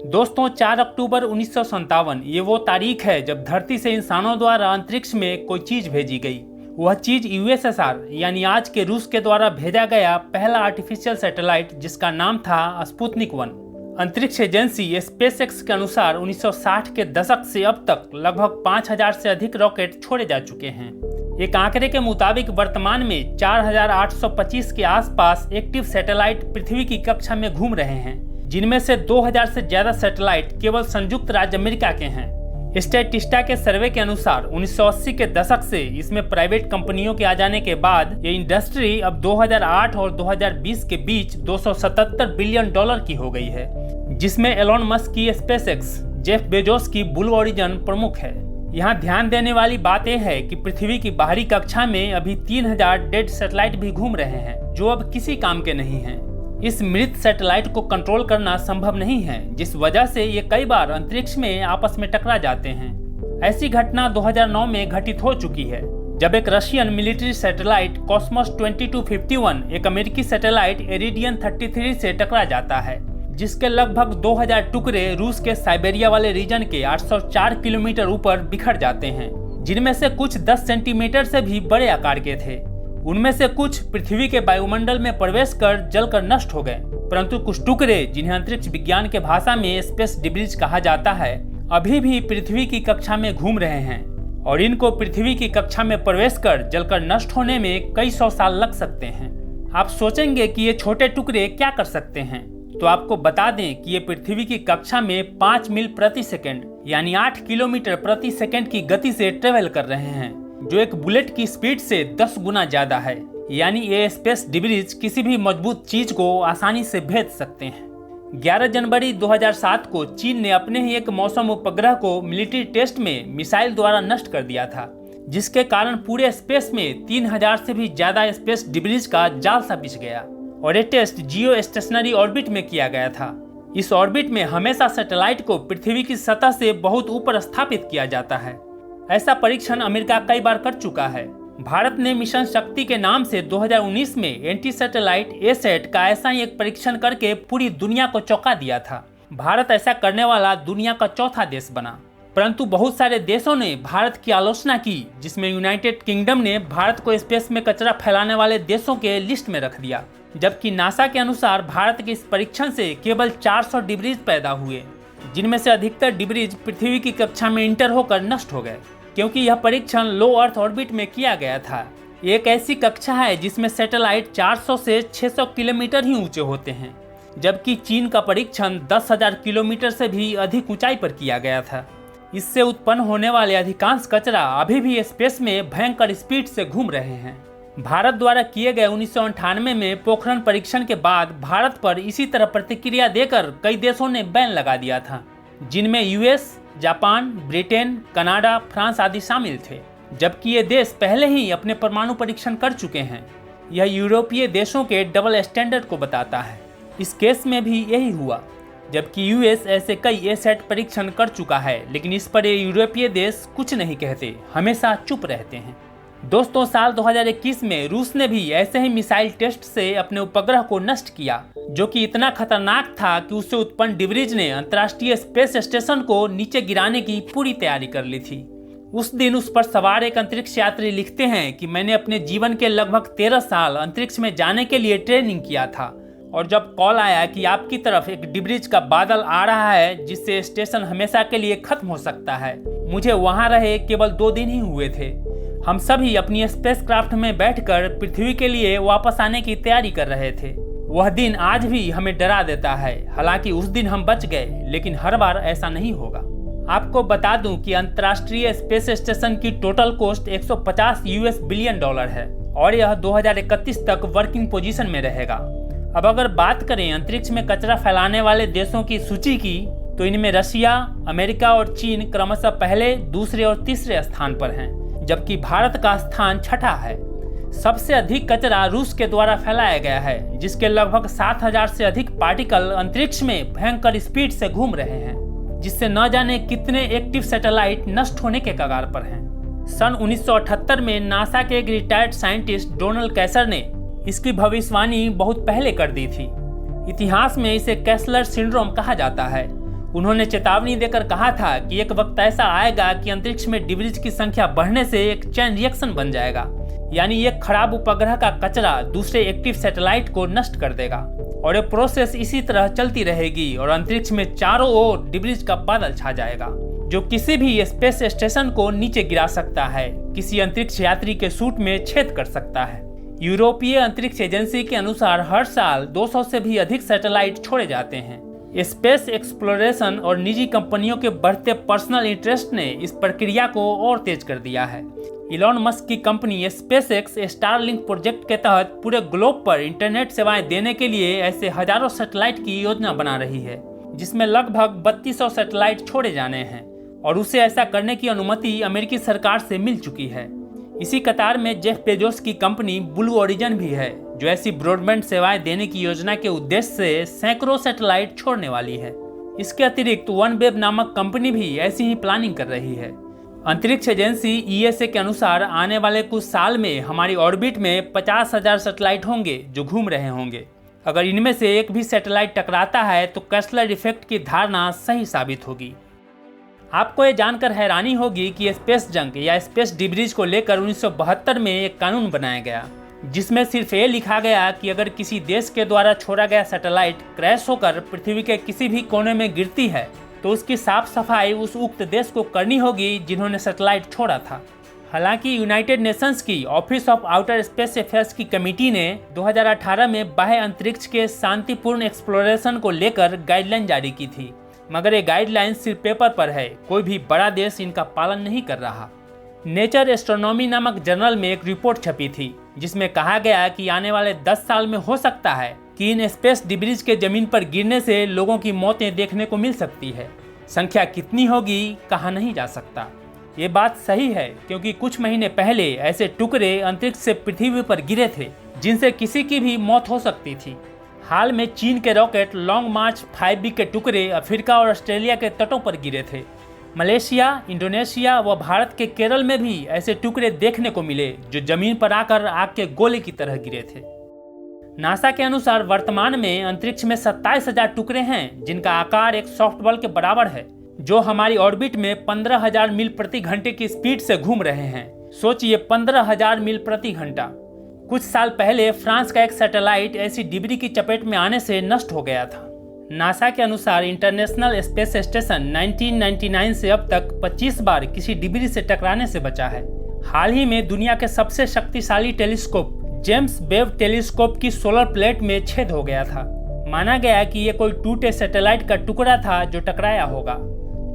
दोस्तों 4 अक्टूबर 1957 ये वो तारीख है जब धरती से इंसानों द्वारा अंतरिक्ष में कोई चीज भेजी गई। वह चीज यूएसएसआर यानी आज के रूस के द्वारा भेजा गया पहला आर्टिफिशियल सैटेलाइट जिसका नाम था स्पुतनिक 1। अंतरिक्ष एजेंसी स्पेसएक्स के अनुसार 1960 के दशक से अब तक लगभग 5000 से अधिक रॉकेट छोड़े जा चुके हैं। एक आंकड़े के मुताबिक वर्तमान में 4825 के आसपास एक्टिव सैटेलाइट पृथ्वी की कक्षा में घूम रहे हैं, जिनमें से 2000 से ज्यादा सैटेलाइट केवल संयुक्त राज्य अमेरिका के हैं। स्टैटिस्टा के सर्वे के अनुसार 1980 के दशक से इसमें प्राइवेट कंपनियों के आ जाने के बाद ये इंडस्ट्री अब 2008 और 2020 के बीच 277 बिलियन डॉलर की हो गई है, जिसमें एलोन मस्क की स्पेसएक्स, जेफ बेजोस की ब्लू ओरिजिन प्रमुख है। यहाँ ध्यान देने वाली बात यह है कि पृथ्वी की बाहरी कक्षा में अभी 3000 डेड सैटेलाइट भी घूम रहे हैं, जो अब किसी काम के नहीं हैं। इस मृत सैटेलाइट को कंट्रोल करना संभव नहीं है, जिस वजह से ये कई बार अंतरिक्ष में आपस में टकरा जाते हैं। ऐसी घटना 2009 में घटित हो चुकी है, जब एक रशियन मिलिट्री सैटेलाइट कॉस्मोस 2251 एक अमेरिकी सैटेलाइट इरिडियन 33 से टकरा जाता है, जिसके लगभग 2000 टुकड़े रूस के साइबेरिया वाले रीजन के 804 किलोमीटर ऊपर बिखर जाते हैं, जिनमें से कुछ 10 सेंटीमीटर से भी बड़े आकार के थे। उनमें से कुछ पृथ्वी के वायुमंडल में प्रवेश कर जलकर नष्ट हो गए, परंतु कुछ टुकड़े, जिन्हें अंतरिक्ष विज्ञान के भाषा में स्पेस डिब्रीज कहा जाता है, अभी भी पृथ्वी की कक्षा में घूम रहे हैं और इनको पृथ्वी की कक्षा में प्रवेश कर जलकर नष्ट होने में कई 100 साल लग सकते हैं। आप सोचेंगे कि ये छोटे टुकड़े क्या कर सकते हैं, तो आपको बता दें कि ये पृथ्वी की कक्षा में 5 मील प्रति सेकंड यानी 8 किलोमीटर प्रति सेकंड की गति से ट्रेवल कर रहे हैं, जो एक बुलेट की स्पीड से 10 गुना ज्यादा है। यानी ये स्पेस डिब्रीज किसी भी मजबूत चीज को आसानी से भेद सकते हैं। 11 जनवरी 2007 को चीन ने अपने ही एक मौसम उपग्रह को मिलिट्री टेस्ट में मिसाइल द्वारा नष्ट कर दिया था, जिसके कारण पूरे स्पेस में 3000 से भी ज्यादा स्पेस डिब्रीज का जाल सा बिछ गया। और ये टेस्ट जियो स्टेशनरी ऑर्बिट में किया गया था। इस ऑर्बिट में हमेशा सैटेलाइट को पृथ्वी की सतह से बहुत ऊपर स्थापित किया जाता है। ऐसा परीक्षण अमेरिका कई बार कर चुका है। भारत ने मिशन शक्ति के नाम से 2019 में एंटी सैटेलाइट एसैट का ऐसा ही एक परीक्षण करके पूरी दुनिया को चौंका दिया था। भारत ऐसा करने वाला दुनिया का चौथा देश बना, परंतु बहुत सारे देशों ने भारत की आलोचना की, जिसमें यूनाइटेड किंगडम ने भारत को स्पेस में कचरा फैलाने वाले देशों के लिस्ट में रख दिया। जबकि नासा के अनुसार भारत के इस परीक्षण से केवल 400 डिब्रीज पैदा हुए, जिनमें से अधिकतर डिब्रीज पृथ्वी की कक्षा में इंटर होकर नष्ट हो गए, क्योंकि यह परीक्षण लो अर्थ ऑर्बिट में किया गया था। एक ऐसी कक्षा है जिसमें सैटेलाइट 400 से 600 किलोमीटर ही ऊंचे होते हैं, जबकि चीन का परीक्षण 10,000 किलोमीटर से भी अधिक ऊंचाई पर किया गया था। इससे उत्पन्न होने वाले अधिकांश कचरा अभी भी स्पेस में भयंकर स्पीड से घूम रहे हैं। भारत द्वारा किए गए 1998 में पोखरण परीक्षण के बाद भारत पर इसी तरह प्रतिक्रिया देकर कई देशों ने बैन लगा दिया था, जिनमें US, Japan, Britain, Canada, France आदि शामिल थे, जबकि ये देश पहले ही अपने परमाणु परीक्षण कर चुके हैं। यह यूरोपीय देशों के डबल स्टैंडर्ड को बताता है। इस केस में भी यही हुआ, जबकि यूएस ऐसे कई एसैट परीक्षण कर चुका है, लेकिन इस पर ये यूरोपीय देश कुछ नहीं कहते, हमेशा चुप रहते हैं। दोस्तों साल 2021 में रूस ने भी ऐसे ही मिसाइल टेस्ट से अपने उपग्रह को नष्ट किया, जो कि इतना खतरनाक था कि उससे उत्पन्न डिब्रीज ने अंतर्राष्ट्रीय स्पेस स्टेशन को नीचे गिराने की पूरी तैयारी कर ली थी। उस दिन उस पर सवार एक अंतरिक्ष यात्री लिखते हैं कि मैंने अपने जीवन के लगभग 13 साल अंतरिक्ष में जाने के लिए ट्रेनिंग किया था, और जब कॉल आया कि आपकी तरफ एक डिब्रीज का बादल आ रहा है जिससे स्टेशन हमेशा के लिए खत्म हो सकता है, मुझे वहां रहे केवल 2 दिन ही हुए थे। हम सभी अपनी स्पेसक्राफ्ट में बैठकर पृथ्वी के लिए वापस आने की तैयारी कर रहे थे। वह दिन आज भी हमें डरा देता है। हालांकि उस दिन हम बच गए, लेकिन हर बार ऐसा नहीं होगा। आपको बता दूं कि अंतर्राष्ट्रीय स्पेस स्टेशन की total cost 150 US billion dollar है और यह 2031 तक वर्किंग पोजीशन में रहेगा। अब अगर बात करें अंतरिक्ष में कचरा फैलाने वाले देशों की सूची की, तो इनमें रशिया, अमेरिका और चीन क्रमशः पहले, दूसरे और तीसरे स्थान पर हैं, जबकि भारत का स्थान छठा है। सबसे अधिक कचरा रूस के द्वारा फैलाया गया है, जिसके लगभग 7000 से अधिक पार्टिकल अंतरिक्ष में भयंकर स्पीड से घूम रहे हैं, जिससे न जाने कितने एक्टिव सैटेलाइट नष्ट होने के कगार पर हैं। सन 1978 में नासा के एक रिटायर्ड साइंटिस्ट डोनाल्ड कैसर ने इसकी भविष्यवाणी बहुत पहले कर दी थी। इतिहास में इसे कैसलर सिंड्रोम कहा जाता है उन्होंने चेतावनी देकर कहा था कि एक वक्त ऐसा आएगा कि अंतरिक्ष में डिब्रीज की संख्या बढ़ने से एक चेन रिएक्शन बन जाएगा, यानी एक खराब उपग्रह का कचरा दूसरे एक्टिव सैटेलाइट को नष्ट कर देगा और ये प्रोसेस इसी तरह चलती रहेगी और अंतरिक्ष में चारों ओर डिब्रीज का बादल छा जाएगा, जो किसी भी स्पेस स्टेशन को नीचे गिरा सकता है, किसी अंतरिक्ष यात्री के सूट में छेद कर सकता है। यूरोपीय अंतरिक्ष एजेंसी के अनुसार हर साल 200 से भी अधिक सैटेलाइट छोड़े जाते हैं। स्पेस एक्सप्लोरेशन और निजी कंपनियों के बढ़ते पर्सनल इंटरेस्ट ने इस प्रक्रिया को और तेज कर दिया है। इलॉन मस्क की कंपनी स्पेसएक्स स्टारलिंक प्रोजेक्ट के तहत पूरे ग्लोब पर इंटरनेट सेवाएं देने के लिए ऐसे हजारों सैटेलाइट की योजना बना रही है, जिसमें लगभग 3200 सैटेलाइट छोड़े जाने हैं और उसे ऐसा करने की अनुमति अमेरिकी सरकार से मिल चुकी है। इसी कतार में जेफ बेजोस की कंपनी ब्लू ओरिजिन भी है, जो ऐसी ब्रॉडबैंड सेवाएं देने की योजना के उद्देश्य से सैकड़ों सैटेलाइट छोड़ने वाली है। इसके अतिरिक्त OneWeb नामक कंपनी भी ऐसी ही प्लानिंग कर रही है। अंतरिक्ष एजेंसी ESA के अनुसार आने वाले कुछ साल में हमारी ऑर्बिट में 50,000 सैटेलाइट होंगे जो घूम रहे होंगे। अगर इनमें से एक भी सैटेलाइट टकराता है तो कैस्लर इफेक्ट की धारणा सही साबित होगी। आपको ये जानकर हैरानी होगी कि स्पेस जंक या स्पेस डिब्रीज को लेकर 1972 में एक कानून बनाया गया, जिसमें सिर्फ ये लिखा गया कि अगर किसी देश के द्वारा छोड़ा गया सैटेलाइट क्रैश होकर पृथ्वी के किसी भी कोने में गिरती है तो उसकी साफ सफाई उस उक्त देश को करनी होगी जिन्होंने सैटेलाइट छोड़ा था। हालांकि यूनाइटेड नेशंस की office of outer space affairs की कमेटी ने 2018 में बाह्य अंतरिक्ष के शांतिपूर्ण एक्सप्लोरेशन को लेकर गाइडलाइन जारी की थी, मगर ये गाइडलाइन सिर्फ पेपर पर है, कोई भी बड़ा देश इनका पालन नहीं कर रहा। नेचर एस्ट्रोनॉमी नामक जर्नल में एक रिपोर्ट छपी थी, जिसमें कहा गया कि आने वाले 10 साल में हो सकता है कि इन स्पेस डिब्रीज के जमीन पर गिरने से लोगों की मौतें देखने को मिल सकती है। संख्या कितनी होगी कहा नहीं जा सकता। ये बात सही है क्योंकि कुछ महीने पहले ऐसे टुकड़े अंतरिक्ष से पृथ्वी पर गिरे थे जिनसे किसी की भी मौत हो सकती थी। हाल में चीन के रॉकेट लॉन्ग मार्च 5B के टुकड़े अफ्रीका और ऑस्ट्रेलिया के तटों पर गिरे थे। मलेशिया, इंडोनेशिया व भारत के केरल में भी ऐसे टुकड़े देखने को मिले जो जमीन पर आकर आग के गोले की तरह गिरे थे। नासा के अनुसार वर्तमान में अंतरिक्ष में 27,000 टुकड़े हैं जिनका आकार एक सॉफ्टबॉल के बराबर है, जो हमारी ऑर्बिट में 15,000 मील प्रति घंटे की स्पीड से घूम रहे हैं। सोचिए 15,000 मील प्रति घंटा। कुछ साल पहले फ्रांस का एक सैटेलाइट ऐसी डिब्री की चपेट में आने से नष्ट हो गया था। नासा के अनुसार इंटरनेशनल स्पेस स्टेशन 1999 से अब तक 25 बार किसी डिब्री से टकराने से बचा है। हाल ही में दुनिया के सबसे शक्तिशाली टेलीस्कोप जेम्स वेब टेलीस्कोप की सोलर प्लेट में छेद हो गया था। माना गया कि ये कोई टूटे सैटेलाइट का टुकड़ा था जो टकराया होगा।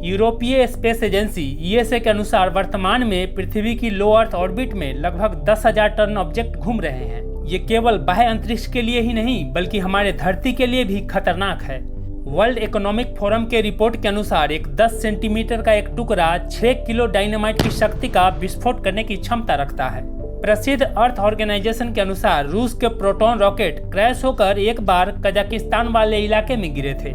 यूरोपीय स्पेस एजेंसी ESA के अनुसार वर्तमान में पृथ्वी की लो अर्थ ऑर्बिट में लगभग 10,000 टन ऑब्जेक्ट घूम रहे हैं। ये केवल बाह्य अंतरिक्ष के लिए ही नहीं बल्कि हमारे धरती के लिए भी खतरनाक है। वर्ल्ड इकोनॉमिक फोरम के रिपोर्ट के अनुसार एक 10 सेंटीमीटर का एक टुकड़ा 6 किलो डायनामाइट की शक्ति का विस्फोट करने की क्षमता रखता है। प्रसिद्ध अर्थ ऑर्गेनाइजेशन के अनुसार रूस के प्रोटॉन रॉकेट क्रैश होकर एक बार कजाकिस्तान वाले इलाके में गिरे थे।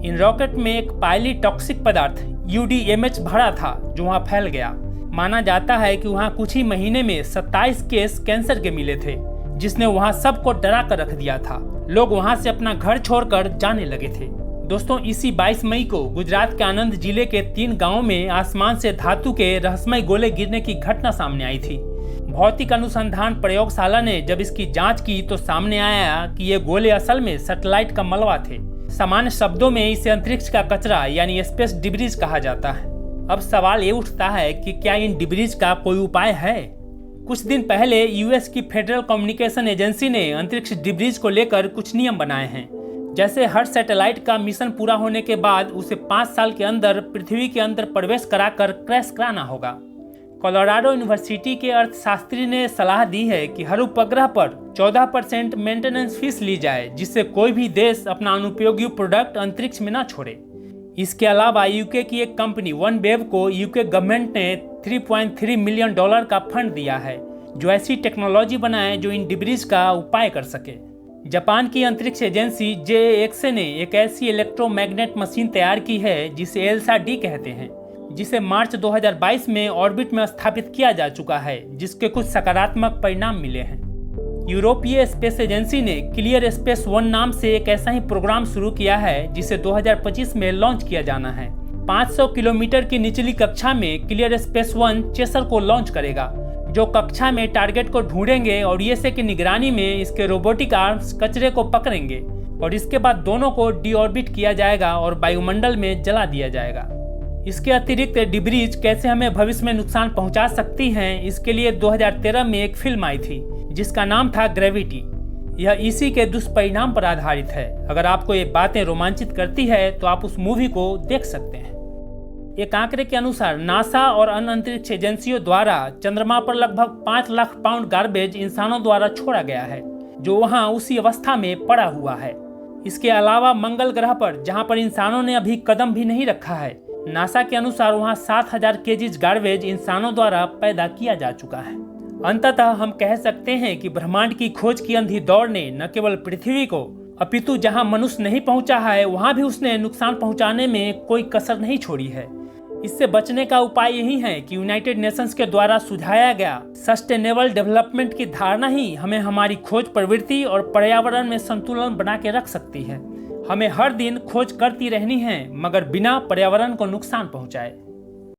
इन रॉकेट में एक पायली टॉक्सिक पदार्थ UDMH भरा था जो वहां फैल गया। माना जाता है कि वहां कुछ ही महीने में 27 केस कैंसर के मिले थे, जिसने वहां सबको डरा कर रख दिया था। लोग वहां से अपना घर छोड़कर जाने लगे थे। दोस्तों, इसी 22 मई को गुजरात के आनंद जिले के 3 गांवों में आसमान से धातु के रहस्यमय गोले गिरने की घटना सामने आई थी। भौतिक अनुसंधान प्रयोगशाला ने जब इसकी जांच की तो सामने आया कि ये गोले असल में सैटेलाइट का मलबा थे। सामान्य शब्दों में इसे अंतरिक्ष का कचरा यानी स्पेस डिब्रीज कहा जाता है। अब सवाल ये उठता है कि क्या इन डिब्रीज का कोई उपाय है? कुछ दिन पहले US की फेडरल कम्युनिकेशन एजेंसी ने अंतरिक्ष डिब्रीज को लेकर कुछ नियम बनाए हैं। जैसे हर सैटेलाइट का मिशन पूरा होने के बाद उसे 5 साल के अंदर पृथ्वी के अंदर प्रवेश कराकर क्रैश कराना होगा। कोलोराडो यूनिवर्सिटी के अर्थशास्त्री ने सलाह दी है कि हर उपग्रह पर 14% मेंटेनेंस फीस ली जाए, जिससे कोई भी देश अपना अनुपयोगी प्रोडक्ट अंतरिक्ष में न छोड़े। इसके अलावा UK की एक कंपनी OneWeb को UK गवर्नमेंट ने $3.3 मिलियन का फंड दिया है, जो ऐसी टेक्नोलॉजी बनाए जो इन डिब्रीज का उपाय कर सके। जापान की अंतरिक्ष एजेंसी JAXA ने एक ऐसी इलेक्ट्रोमैग्नेट मशीन तैयार की है जिसे ELSA-D कहते हैं, जिसे मार्च 2022 में ऑर्बिट में स्थापित किया जा चुका है, जिसके कुछ सकारात्मक परिणाम मिले हैं। यूरोपीय स्पेस एजेंसी ने क्लियर स्पेस 1 नाम से एक ऐसा ही प्रोग्राम शुरू किया है जिसे 2025 में लॉन्च किया जाना है। 500 किलोमीटर की निचली कक्षा में क्लियर स्पेस 1 चेसर को लॉन्च करेगा, जो कक्षा में टारगेट को ढूंढेंगे और यूएसए की निगरानी में इसके रोबोटिक आर्म्स कचरे को पकड़ेंगे और इसके बाद दोनों को डीऑर्बिट किया जाएगा और वायुमंडल में जला दिया जाएगा। इसके अतिरिक्त डिब्रीज कैसे हमें भविष्य में नुकसान पहुंचा सकती हैं, इसके लिए 2013 में एक फिल्म आई थी जिसका नाम था ग्रेविटी। यह इसी के दुष्परिणाम पर आधारित है। अगर आपको ये बातें रोमांचित करती है तो आप उस मूवी को देख सकते हैं। एक आंकड़े के अनुसार नासा और अन्य अंतरिक्ष एजेंसियों द्वारा चंद्रमा पर लगभग 5 लाख पाउंड गार्बेज इंसानों द्वारा छोड़ा गया है, जो वहां उसी अवस्था में पड़ा हुआ है। इसके अलावा मंगल ग्रह पर, जहां पर इंसानों ने अभी कदम भी नहीं रखा है, नासा के अनुसार वहां 7000 केजीज गार्बेज इंसानों द्वारा पैदा किया जा चुका है। अंततः हम कह सकते हैं कि ब्रह्मांड की खोज की अंधी दौड़ ने न केवल पृथ्वी को, अपितु जहां मनुष्य नहीं पहुंचा है वहां भी उसने नुकसान पहुंचाने में कोई कसर नहीं छोड़ी है। इससे बचने का उपाय यही है कि यूनाइटेड नेशंस के द्वारा सुझाया गया सस्टेनेबल डेवलपमेंट की धारणा ही हमें हमारी खोज प्रवृत्ति और पर्यावरण में संतुलन बना के रख सकती है। हमें हर दिन खोज करती रहनी है, मगर बिना पर्यावरण को नुकसान पहुंचाए।